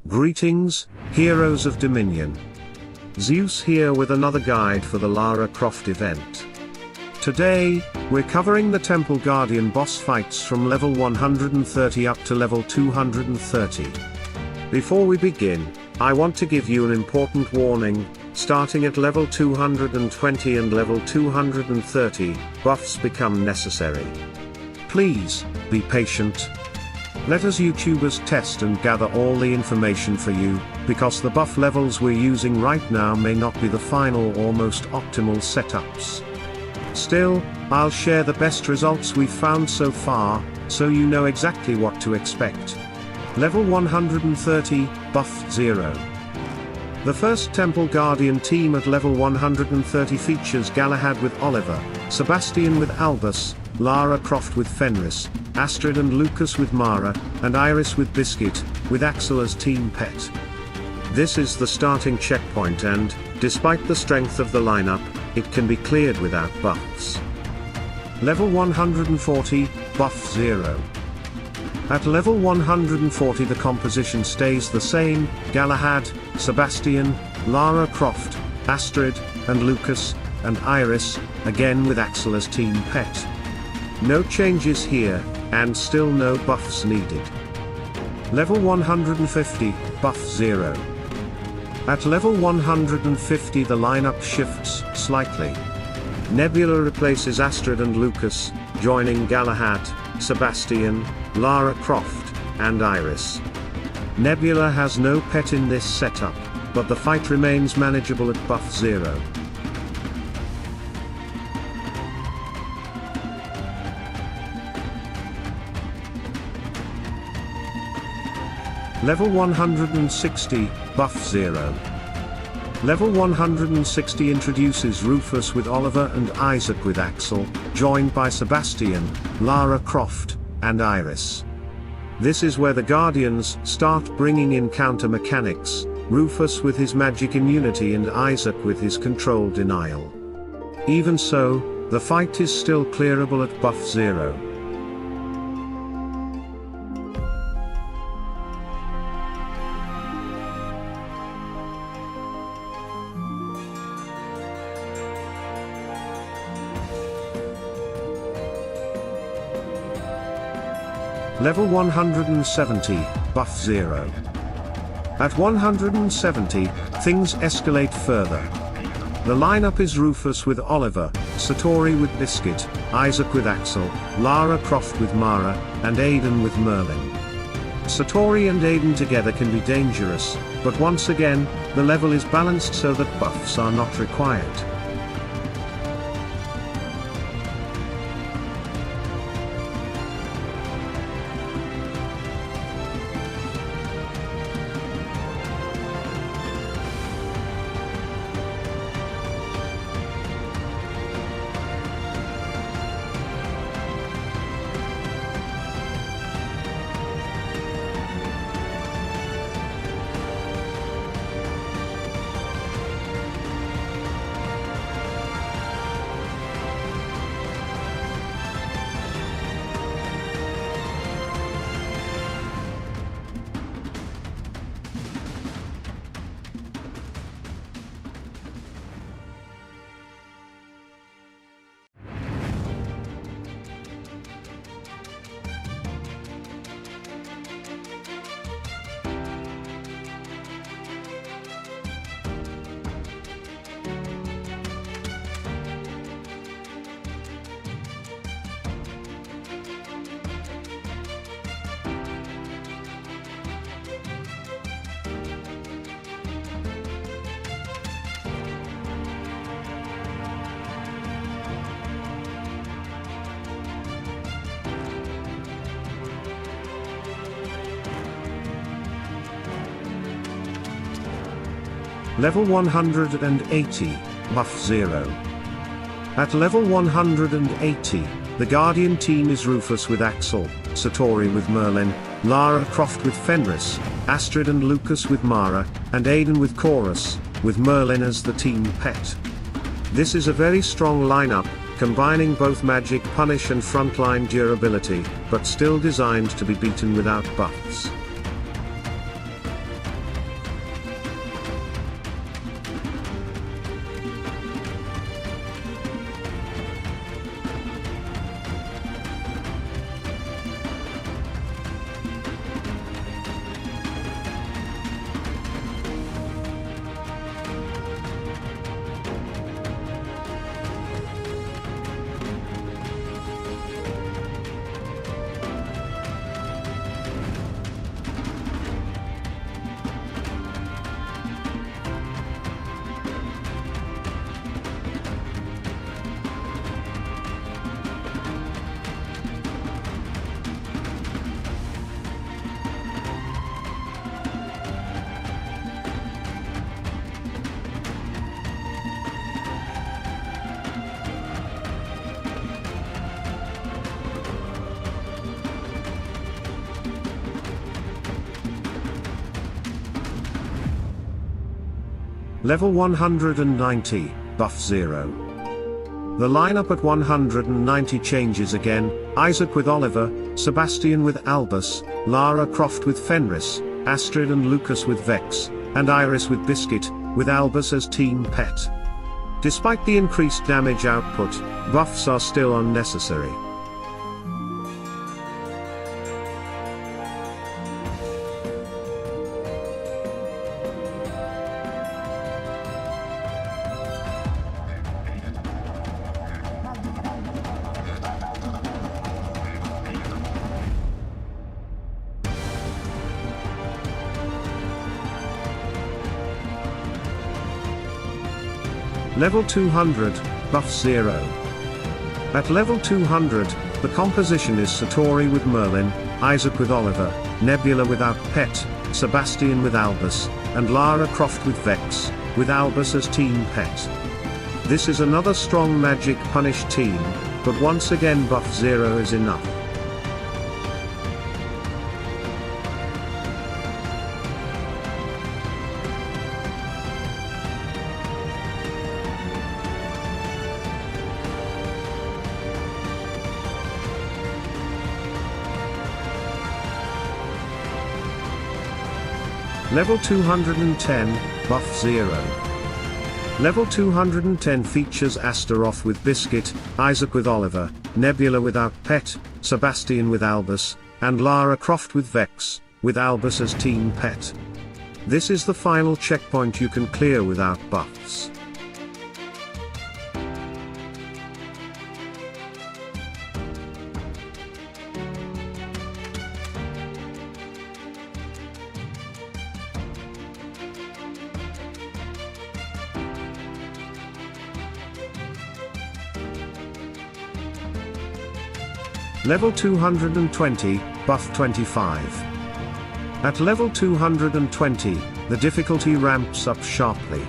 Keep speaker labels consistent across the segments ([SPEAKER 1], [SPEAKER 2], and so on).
[SPEAKER 1] Greetings, heroes of Dominion. Zeus here with another guide for the Lara Croft event. Today, we're covering the Temple Guardian boss fights from level 130 up to level 230. Before we begin, I want to give you an important warning. Starting at level 220 and level 230, buffs become necessary. Please, be patient. Let us YouTubers test and gather all the information for you, because the buff levels we're using right now may not be the final or most optimal setups. Still, I'll share the best results we've found so far, so you know exactly what to expect. Level 130, Buff 0. The first Temple Guardian team at level 130 features Galahad with Oliver, Sebastian with Albus, Lara Croft with Fenris, Astrid and Lucas with Mara, and Iris with Biscuit, with Axel as team pet. This is the starting checkpoint and, despite the strength of the lineup, it can be cleared without buffs. Level 140, Buff 0. At level 140 the composition stays the same: Galahad, Sebastian, Lara Croft, Astrid, and Lucas, and Iris, again with Axel as team pet. No changes here, and still no buffs needed. Level 150, Buff 0. At level 150 the lineup shifts slightly. Nebula replaces Astrid and Lucas, joining Galahad, Sebastian, Lara Croft, and Iris. Nebula has no pet in this setup, but the fight remains manageable at Buff 0. Level 160, Buff 0. Level 160 introduces Rufus with Oliver and Isaac with Axel, joined by Sebastian, Lara Croft, and Iris. This is where the Guardians start bringing in counter mechanics, Rufus with his magic immunity and Isaac with his control denial. Even so, the fight is still clearable at Buff 0. Level 170, Buff 0. At 170, things escalate further. The lineup is Rufus with Oliver, Satori with Biscuit, Isaac with Axel, Lara Croft with Mara, and Aiden with Merlin. Satori and Aiden together can be dangerous, but once again, the level is balanced so that buffs are not required. Level 180, Buff 0. At level 180, the Guardian team is Rufus with Axel, Satori with Merlin, Lara Croft with Fenris, Astrid and Lucas with Mara, and Aiden with Chorus, with Merlin as the team pet. This is a very strong lineup, combining both magic punish and frontline durability, but still designed to be beaten without buffs. Level 190, buff 0. The lineup at 190 changes again: Isaac with Oliver, Sebastian with Albus, Lara Croft with Fenris, Astrid and Lucas with Vex, and Iris with Biscuit, with Albus as team pet. Despite the increased damage output, buffs are still unnecessary. Level 200, buff 0. At level 200, the composition is Satori with Merlin, Isaac with Oliver, Nebula without Pet, Sebastian with Albus, and Lara Croft with Vex, with Albus as team pet. This is another strong magic punish team, but once again buff 0 is enough. Level 210, buff 0. Level 210 features Astaroth with Biscuit, Isaac with Oliver, Nebula without Pet, Sebastian with Albus, and Lara Croft with Vex, with Albus as team pet. This is the final checkpoint you can clear without buffs. Level 220, buff 25. At level 220, the difficulty ramps up sharply.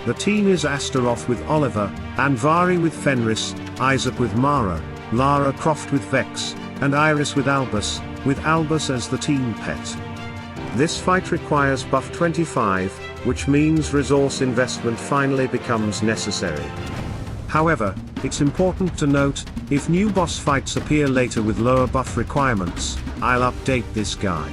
[SPEAKER 1] The team is Astaroth with Oliver, Anvari with Fenris, Isaac with Mara, Lara Croft with Vex, and Iris with Albus as the team pet. This fight requires buff 25, which means resource investment finally becomes necessary. However, it's important to note, if new boss fights appear later with lower buff requirements, I'll update this guide.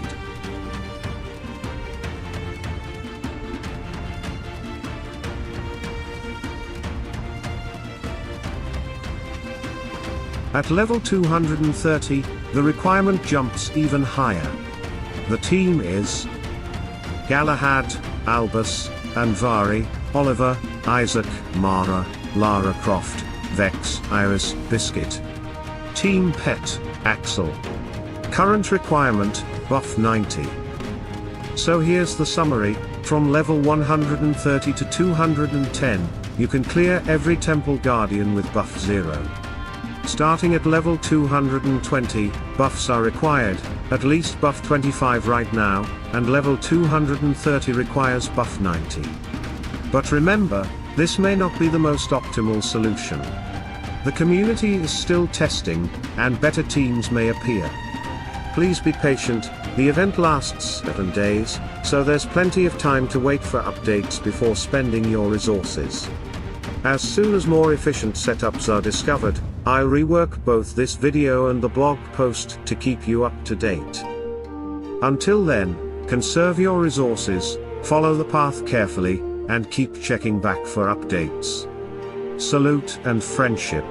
[SPEAKER 1] At level 230, the requirement jumps even higher. The team is Galahad, Albus, Anvari, Oliver, Isaac, Mara, Lara Croft, Vex, Iris, Biscuit. Team pet, Axel. Current requirement, buff 90. So here's the summary: from level 130 to 210, you can clear every Temple Guardian with buff 0. Starting at level 220, buffs are required, at least buff 25 right now, and level 230 requires buff 90. But remember, this may not be the most optimal solution. The community is still testing, and better teams may appear. Please be patient, the event lasts 7 days, so there's plenty of time to wait for updates before spending your resources. As soon as more efficient setups are discovered, I'll rework both this video and the blog post to keep you up to date. Until then, conserve your resources, follow the path carefully, and keep checking back for updates. Salute and friendship.